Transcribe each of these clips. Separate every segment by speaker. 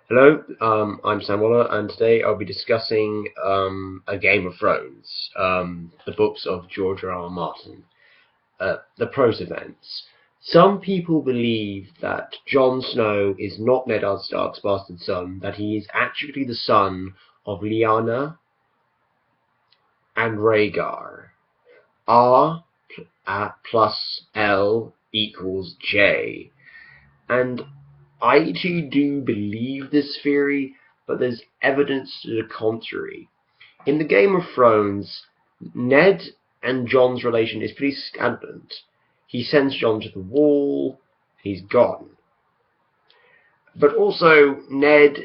Speaker 1: Hello, I'm Sam Waller, and today I'll be discussing A Game of Thrones, the books of George R. R. Martin, the prose events. Some people believe that Jon Snow is not Ned Stark's bastard son, that he is actually the son of Lyanna and Rhaegar. plus L equals J. And I too do believe this theory, but there's evidence to the contrary. In the Game of Thrones, Ned and Jon's relation is pretty scandalous. He sends Jon to the wall, he's gone. But also, Ned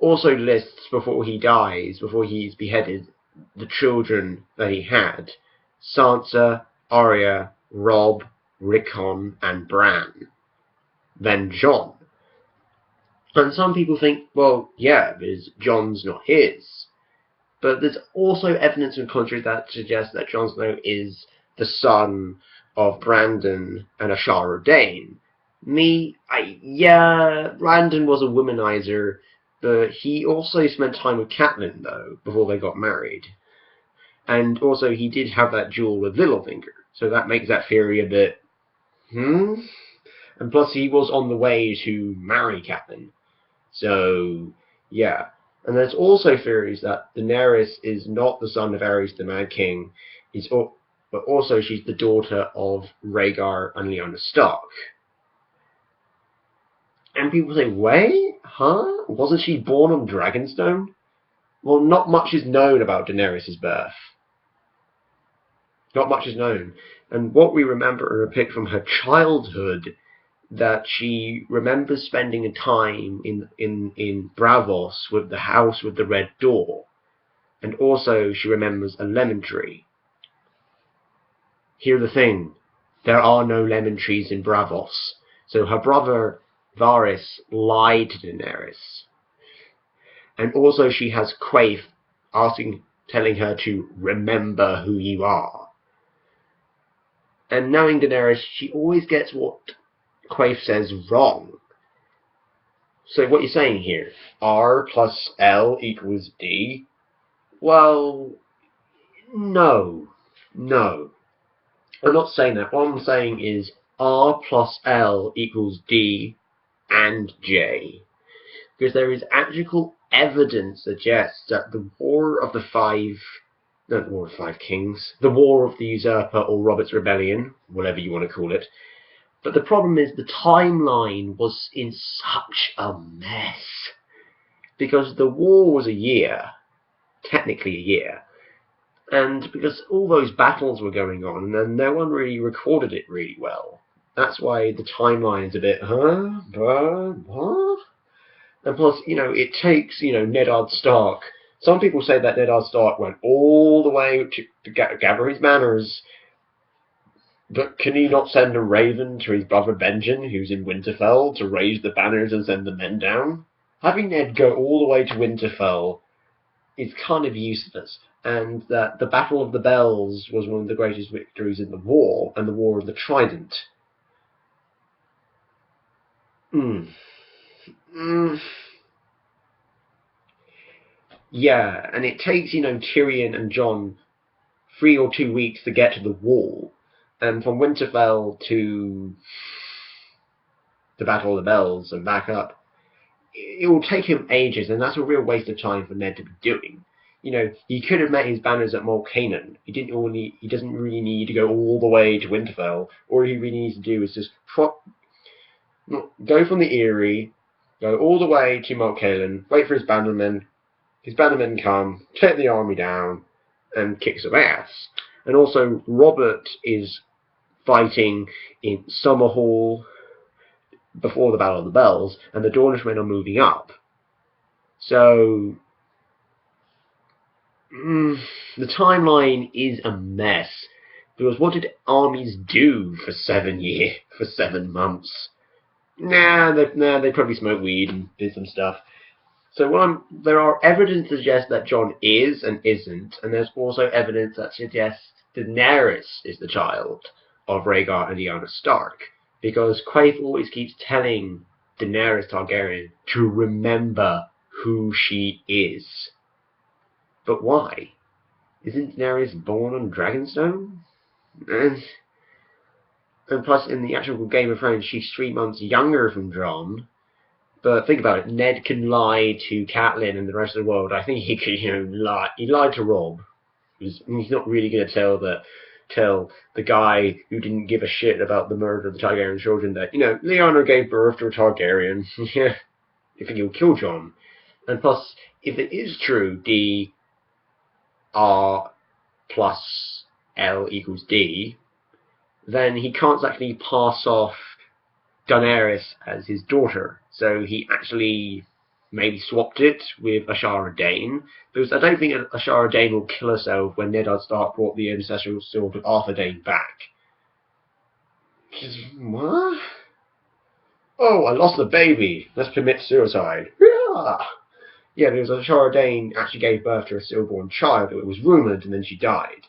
Speaker 1: also lists before he dies, before he's beheaded, the children that he had: Sansa, Arya, Robb, Rickon, and Bran. Then Jon. And some people think, well, yeah, because Jon's not his. But there's also evidence in the contrary that suggests that Jon Snow is the son of Brandon and Ashara Dane. Brandon was a womanizer, but he also spent time with Catelyn, though, before they got married. And also, he did have that duel with Littlefinger, so that makes that theory a bit, And plus, he was on the way to marry Catelyn. So, yeah. And there's also theories that Daenerys is not the son of Aerys the Mad King, but also she's the daughter of Rhaegar and Lyanna Stark. And people say, wait, huh? Wasn't she born on Dragonstone? Well, not much is known about Daenerys' birth. Not much is known. And what we remember are a pic from her childhood, that she remembers spending a time in Braavos with the house with the red door. And also she remembers a lemon tree. Here's the thing, there are no lemon trees in Braavos. So her brother Varys lied to Daenerys. And also she has Quaithe telling her to remember who you are. And knowing Daenerys, she always gets what Quaithe says wrong. So what you're saying here, R plus L equals D? Well, no. I'm not saying that. What I'm saying is R plus L equals D and J. Because there is actual evidence that suggests that the War of the Five Kings, the War of the Usurper or Robert's Rebellion, whatever you want to call it. But the problem is the timeline was in such a mess. Because the war was a year, technically a year, and because all those battles were going on, and no one really recorded it really well. That's why the timeline is a bit, what? And plus, it takes, Ned Stark. Some people say that Ned Stark went all the way to gather his manners. But can he not send a raven to his brother Benjen, who's in Winterfell, to raise the banners and send the men down? Having Ned go all the way to Winterfell is kind of useless, and that the Battle of the Bells was one of the greatest victories in the war, and the War of the Trident. Yeah, and it takes, Tyrion and Jon 3 or 2 weeks to get to the wall, and from Winterfell to the Battle of the Bells and back up, it will take him ages, and that's a real waste of time for Ned to be doing. He could have met his banners at Moat Cailin. He doesn't really need to go all the way to Winterfell. All he really needs to do is just go from the Eyrie, go all the way to Moat Cailin, wait for his bannermen. His bannermen come, take the army down, and kick some ass. And also, Robert is fighting in Summerhall before the Battle of the Bells, and the Dornishmen are moving up. So, the timeline is a mess. Because what did armies do for 7 months? They probably smoked weed and did some stuff. So there are evidence to suggest that Jon is and isn't, and there's also evidence that suggests Daenerys is the child of Rhaegar and Lyanna Stark, because Quaithe always keeps telling Daenerys Targaryen to remember who she is. But why? Isn't Daenerys born on Dragonstone? And plus, in the actual Game of Thrones, she's 3 months younger from Jon. But think about it, Ned can lie to Catelyn and the rest of the world. I think he could, lie. He lied to Robb. He's not really going to tell the guy who didn't give a shit about the murder of the Targaryen children that, Lyanna gave birth to a Targaryen. Yeah, you think he'll kill Jon. And plus, if it is true, D R plus L equals D, then he can't actually pass off Daenerys as his daughter. So he actually maybe swapped it with Ashara Dayne, because I don't think Ashara Dayne will kill herself when Ned Stark brought the ancestral sword of Arthur Dayne back. What? Oh, I lost the baby. Let's commit suicide. Yeah, because Ashara Dayne actually gave birth to a stillborn child. It was rumoured, and then she died.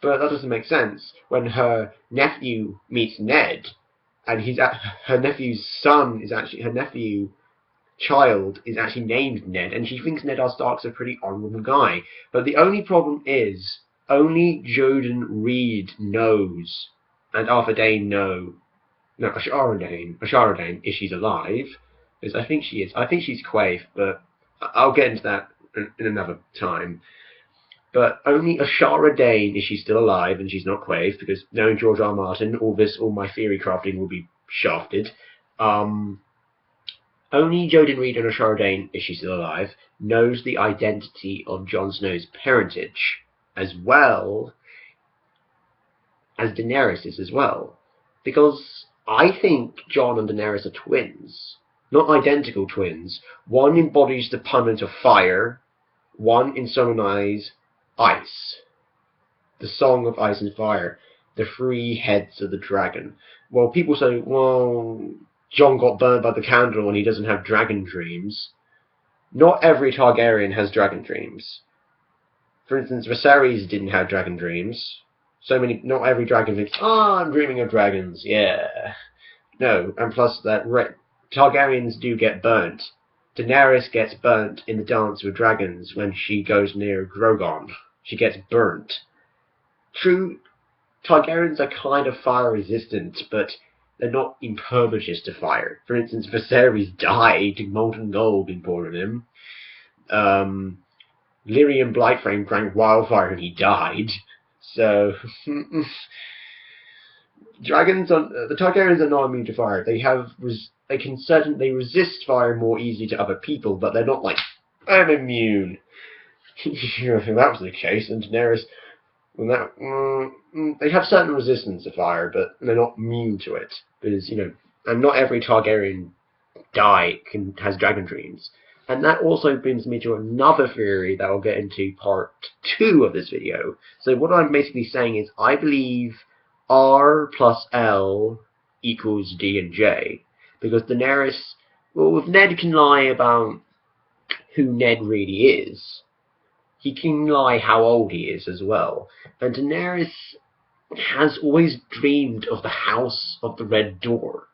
Speaker 1: But that doesn't make sense when her nephew meets Ned, and her nephew's son is actually her nephew child is actually named Ned, and she thinks Ned Stark's a pretty honourable guy. But the only problem is only Jodan Reed knows, and Arthur Dayne Ashara Dayne, if she's alive, because I think she is. I think she's Quaithe, but I'll get into that in another time. But only Ashara Dayne is she still alive, and she's not Quaithe, because knowing George R. R. Martin, all my theory crafting will be shafted. Only Jodan Reed and Ashara Dayne, if she's still alive, knows the identity of Jon Snow's parentage, as well as Daenerys is as well. Because I think Jon and Daenerys are twins. Not identical twins. One embodies the punishment of fire, one insomnifies ice. The Song of Ice and Fire. The 3 heads of the dragon. Well, people say, well, Jon got burned by the candle and he doesn't have dragon dreams. Not every Targaryen has dragon dreams. For instance, Viserys didn't have dragon dreams. Not every dragon thinks, I'm dreaming of dragons, yeah. No, and plus that Targaryens do get burnt. Daenerys gets burnt in the Dance with Dragons when she goes near Drogon. She gets burnt. True, Targaryens are kind of fire resistant, but they're not impervious to fire. For instance, Viserys died, molten gold being poured on him. Lyrian Blightframe drank wildfire and he died. So, the Targaryens are not immune to fire. They resist fire more easily to other people, but they're not like, I'm immune. If that was the case, and Daenerys, they have certain resistance to fire, but they're not immune to it. Because, and not every Targaryen has dragon dreams. And that also brings me to another theory that I'll get into part 2 of this video. So what I'm basically saying is, I believe R plus L equals D and J. Because Daenerys, well, if Ned can lie about who Ned really is, he can lie how old he is as well. And Daenerys has always dreamed of the House of the Red Door.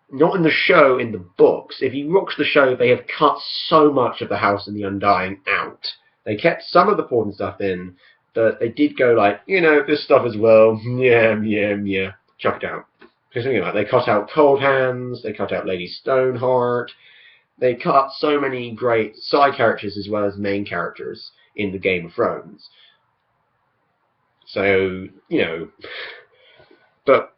Speaker 1: Not in the show, in the books. If you watch the show, they have cut so much of the House and the Undying out. They kept some of the important stuff in, but they did go like, this stuff as well, yeah, chuck it out. Because they cut out Cold Hands, they cut out Lady Stoneheart, they cut so many great side characters as well as main characters in the Game of Thrones. So, but,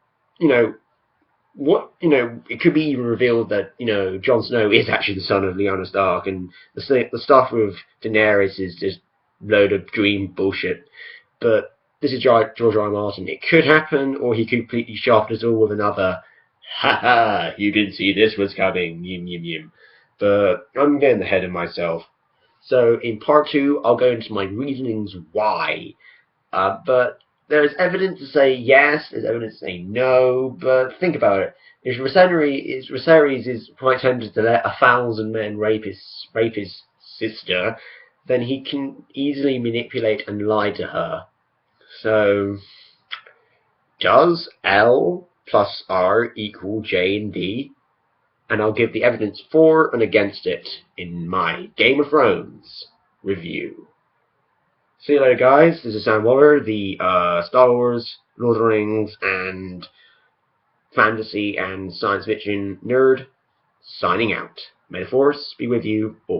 Speaker 1: it could be even revealed that, Jon Snow is actually the son of Lyanna Stark, and the stuff with Daenerys is just load of dream bullshit. But this is George R. R. Martin. It could happen, or he could completely shaft us all with another, ha, you didn't see this was coming, yim. But I'm getting ahead of myself. So in part 2, I'll go into my reasonings why. But there's evidence to say yes, there's evidence to say no, but think about it. If Viserys is quite tempted to let 1,000 men rape his sister, then he can easily manipulate and lie to her. So, does L plus R equal J and D, and I'll give the evidence for and against it in my Game of Thrones review. See you later, guys. This is Sam Waller, the Star Wars, Lord of the Rings, and fantasy and science fiction nerd, signing out. May the Force be with you all.